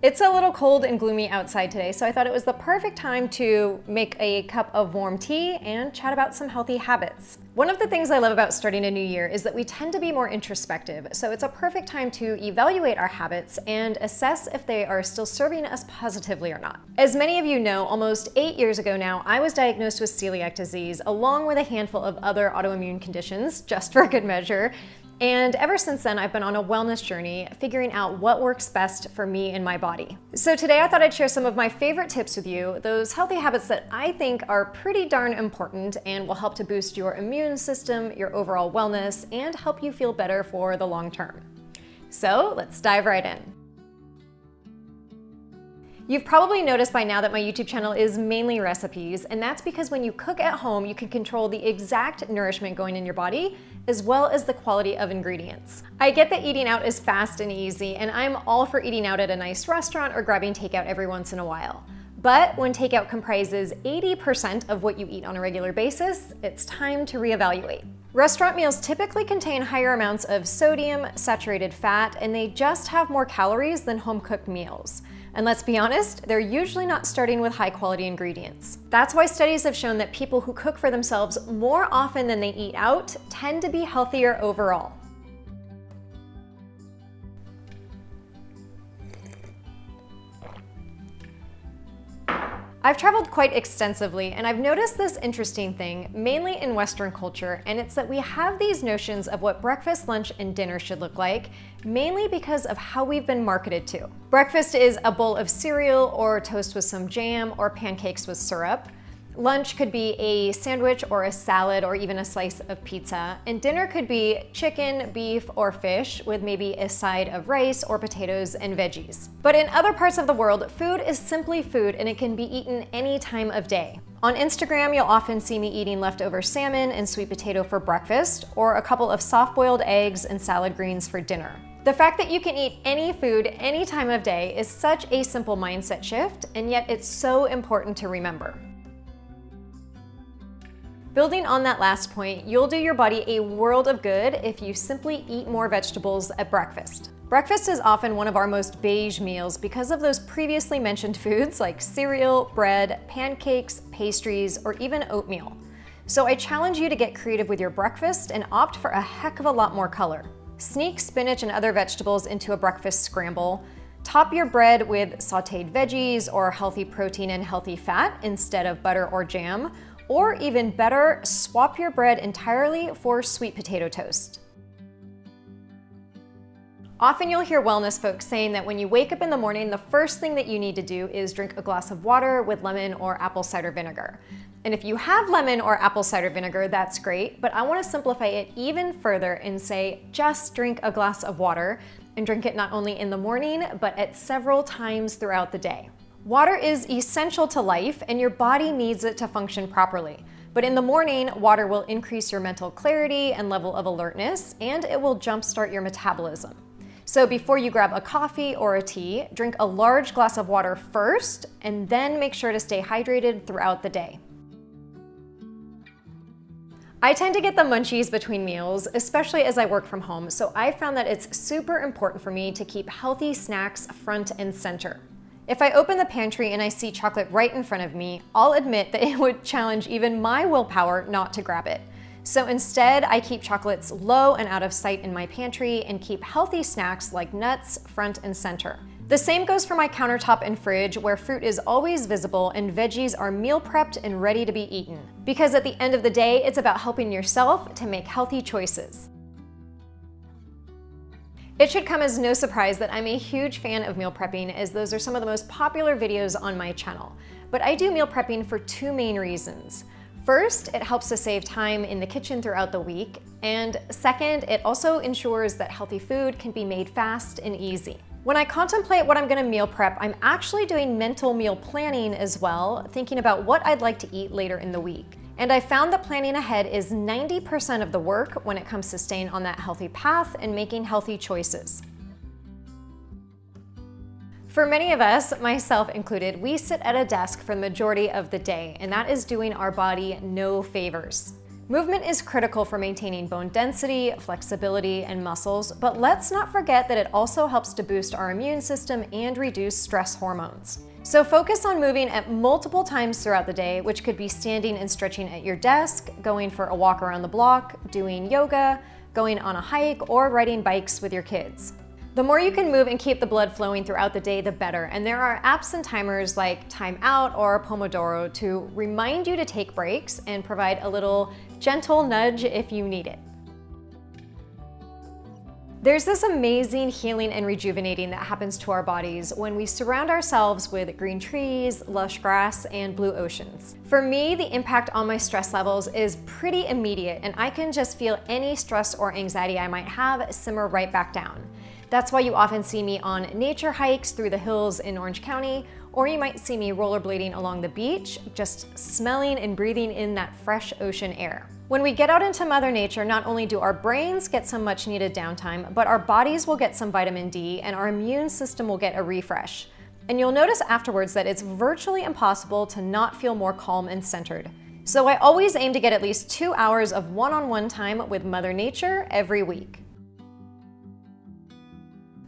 It's a little cold and gloomy outside today, so I thought it was the perfect time to make a cup of warm tea and chat about some healthy habits. One of the things I love about starting a new year is that we tend to be more introspective, so it's a perfect time to evaluate our habits and assess if they are still serving us positively or not. As many of you know, almost 8 years ago now, I was diagnosed with celiac disease, along with a handful of other autoimmune conditions, just for good measure. And ever since then, I've been on a wellness journey, figuring out what works best for me and my body. So today I thought I'd share some of my favorite tips with you, those healthy habits that I think are pretty darn important and will help to boost your immune system, your overall wellness, and help you feel better for the long term. So let's dive right in. You've probably noticed by now that my YouTube channel is mainly recipes, and that's because when you cook at home, you can control the exact nourishment going in your body, as well as the quality of ingredients. I get that eating out is fast and easy, and I'm all for eating out at a nice restaurant or grabbing takeout every once in a while. But when takeout comprises 80% of what you eat on a regular basis, it's time to reevaluate. Restaurant meals typically contain higher amounts of sodium, saturated fat, and they just have more calories than home-cooked meals. And let's be honest, they're usually not starting with high-quality ingredients. That's why studies have shown that people who cook for themselves more often than they eat out tend to be healthier overall. I've traveled quite extensively, and I've noticed this interesting thing, mainly in Western culture, and it's that we have these notions of what breakfast, lunch, and dinner should look like, mainly because of how we've been marketed to. Breakfast is a bowl of cereal or toast with some jam or pancakes with syrup. Lunch could be a sandwich or a salad or even a slice of pizza, and dinner could be chicken, beef, or fish with maybe a side of rice or potatoes and veggies. But in other parts of the world, food is simply food and it can be eaten any time of day. On Instagram, you'll often see me eating leftover salmon and sweet potato for breakfast, or a couple of soft-boiled eggs and salad greens for dinner. The fact that you can eat any food any time of day is such a simple mindset shift, and yet it's so important to remember. Building on that last point, you'll do your body a world of good if you simply eat more vegetables at breakfast. Breakfast is often one of our most beige meals because of those previously mentioned foods like cereal, bread, pancakes, pastries, or even oatmeal. So I challenge you to get creative with your breakfast and opt for a heck of a lot more color. Sneak spinach and other vegetables into a breakfast scramble. Top your bread with sautéed veggies or healthy protein and healthy fat instead of butter or jam. Or even better, swap your bread entirely for sweet potato toast. Often you'll hear wellness folks saying that when you wake up in the morning, the first thing that you need to do is drink a glass of water with lemon or apple cider vinegar. And if you have lemon or apple cider vinegar, that's great, but I want to simplify it even further and say just drink a glass of water and drink it not only in the morning, but at several times throughout the day. Water is essential to life, and your body needs it to function properly. But in the morning, water will increase your mental clarity and level of alertness, and it will jumpstart your metabolism. So before you grab a coffee or a tea, drink a large glass of water first, and then make sure to stay hydrated throughout the day. I tend to get the munchies between meals, especially as I work from home, so I found that it's super important for me to keep healthy snacks front and center. If I open the pantry and I see chocolate right in front of me, I'll admit that it would challenge even my willpower not to grab it. So instead, I keep chocolates low and out of sight in my pantry and keep healthy snacks like nuts front and center. The same goes for my countertop and fridge, where fruit is always visible and veggies are meal prepped and ready to be eaten. Because at the end of the day, it's about helping yourself to make healthy choices. It should come as no surprise that I'm a huge fan of meal prepping, as those are some of the most popular videos on my channel. But I do meal prepping for two main reasons. First, it helps to save time in the kitchen throughout the week. And second, it also ensures that healthy food can be made fast and easy. When I contemplate what I'm gonna meal prep, I'm actually doing mental meal planning as well, thinking about what I'd like to eat later in the week. And I found that planning ahead is 90% of the work when it comes to staying on that healthy path and making healthy choices. For many of us, myself included, we sit at a desk for the majority of the day, and that is doing our body no favors. Movement is critical for maintaining bone density, flexibility, and muscles, but let's not forget that it also helps to boost our immune system and reduce stress hormones. So focus on moving at multiple times throughout the day, which could be standing and stretching at your desk, going for a walk around the block, doing yoga, going on a hike, or riding bikes with your kids. The more you can move and keep the blood flowing throughout the day, the better. And there are apps and timers like Time Out or Pomodoro to remind you to take breaks and provide a little gentle nudge if you need it. There's this amazing healing and rejuvenating that happens to our bodies when we surround ourselves with green trees, lush grass, and blue oceans. For me, the impact on my stress levels is pretty immediate, and I can just feel any stress or anxiety I might have simmer right back down. That's why you often see me on nature hikes through the hills in Orange County, or you might see me rollerblading along the beach, just smelling and breathing in that fresh ocean air. When we get out into Mother Nature, not only do our brains get some much needed downtime, but our bodies will get some vitamin D and our immune system will get a refresh. And you'll notice afterwards that it's virtually impossible to not feel more calm and centered. So I always aim to get at least 2 hours of one-on-one time with Mother Nature every week.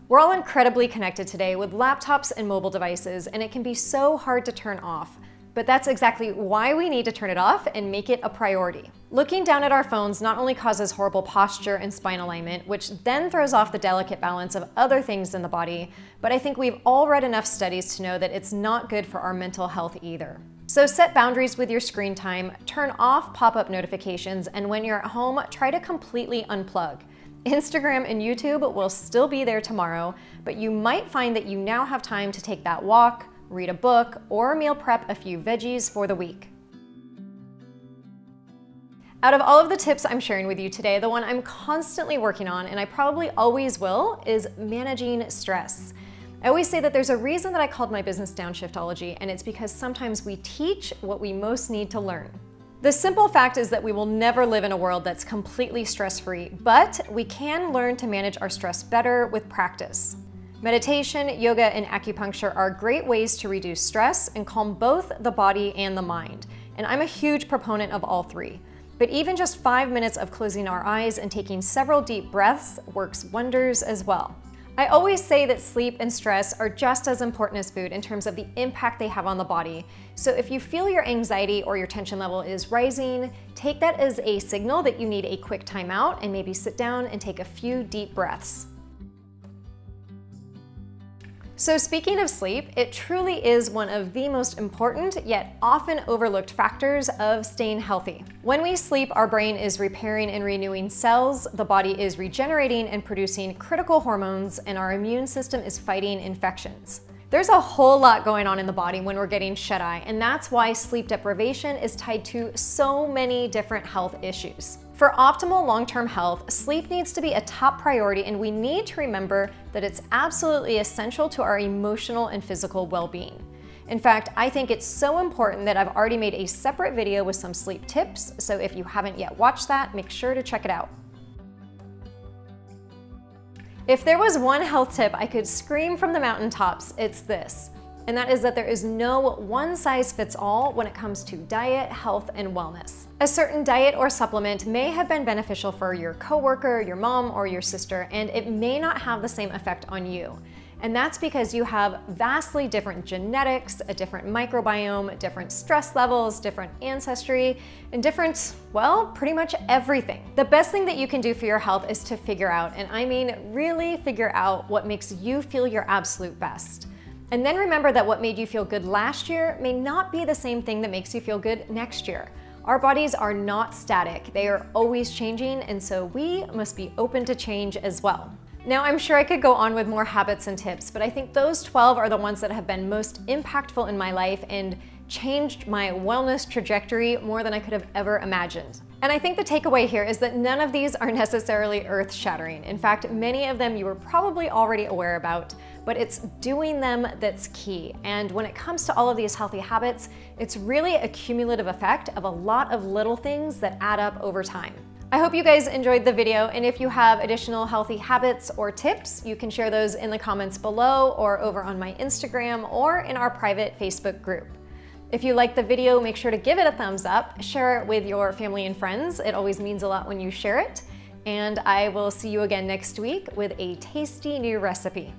We're all incredibly connected today with laptops and mobile devices, and it can be so hard to turn off. But that's exactly why we need to turn it off and make it a priority. Looking down at our phones not only causes horrible posture and spine alignment, which then throws off the delicate balance of other things in the body, but I think we've all read enough studies to know that it's not good for our mental health either. So set boundaries with your screen time, turn off pop-up notifications, and when you're at home, try to completely unplug. Instagram and YouTube will still be there tomorrow, but you might find that you now have time to take that walk, read a book, or meal prep a few veggies for the week. Out of all of the tips I'm sharing with you today, the one I'm constantly working on, and I probably always will, is managing stress. I always say that there's a reason that I called my business Downshiftology, and it's because sometimes we teach what we most need to learn. The simple fact is that we will never live in a world that's completely stress-free, but we can learn to manage our stress better with practice. Meditation, yoga, and acupuncture are great ways to reduce stress and calm both the body and the mind. And I'm a huge proponent of all three. But even just 5 minutes of closing our eyes and taking several deep breaths works wonders as well. I always say that sleep and stress are just as important as food in terms of the impact they have on the body. So if you feel your anxiety or your tension level is rising, take that as a signal that you need a quick timeout and maybe sit down and take a few deep breaths. So speaking of sleep, it truly is one of the most important yet often overlooked factors of staying healthy. When we sleep, our brain is repairing and renewing cells, the body is regenerating and producing critical hormones, and our immune system is fighting infections. There's a whole lot going on in the body when we're getting shut-eye, and that's why sleep deprivation is tied to so many different health issues. For optimal long-term health, sleep needs to be a top priority, and we need to remember that it's absolutely essential to our emotional and physical well-being. In fact, I think it's so important that I've already made a separate video with some sleep tips, so if you haven't yet watched that, make sure to check it out. If there was one health tip I could scream from the mountaintops, it's this. And that is that there is no one-size-fits-all when it comes to diet, health, and wellness. A certain diet or supplement may have been beneficial for your coworker, your mom, or your sister, and it may not have the same effect on you. And that's because you have vastly different genetics, a different microbiome, different stress levels, different ancestry, and different, well, pretty much everything. The best thing that you can do for your health is to figure out, and I mean really figure out, what makes you feel your absolute best. And then remember that what made you feel good last year may not be the same thing that makes you feel good next year. Our bodies are not static, they are always changing, and so we must be open to change as well. Now, I'm sure I could go on with more habits and tips, but I think those 12 are the ones that have been most impactful in my life and changed my wellness trajectory more than I could have ever imagined. And I think the takeaway here is that none of these are necessarily earth-shattering. In fact, many of them you were probably already aware about, but it's doing them that's key. And when it comes to all of these healthy habits, it's really a cumulative effect of a lot of little things that add up over time. I hope you guys enjoyed the video, and if you have additional healthy habits or tips, you can share those in the comments below or over on my Instagram or in our private Facebook group. If you like the video, make sure to give it a thumbs up, share it with your family and friends. It always means a lot when you share it. And I will see you again next week with a tasty new recipe.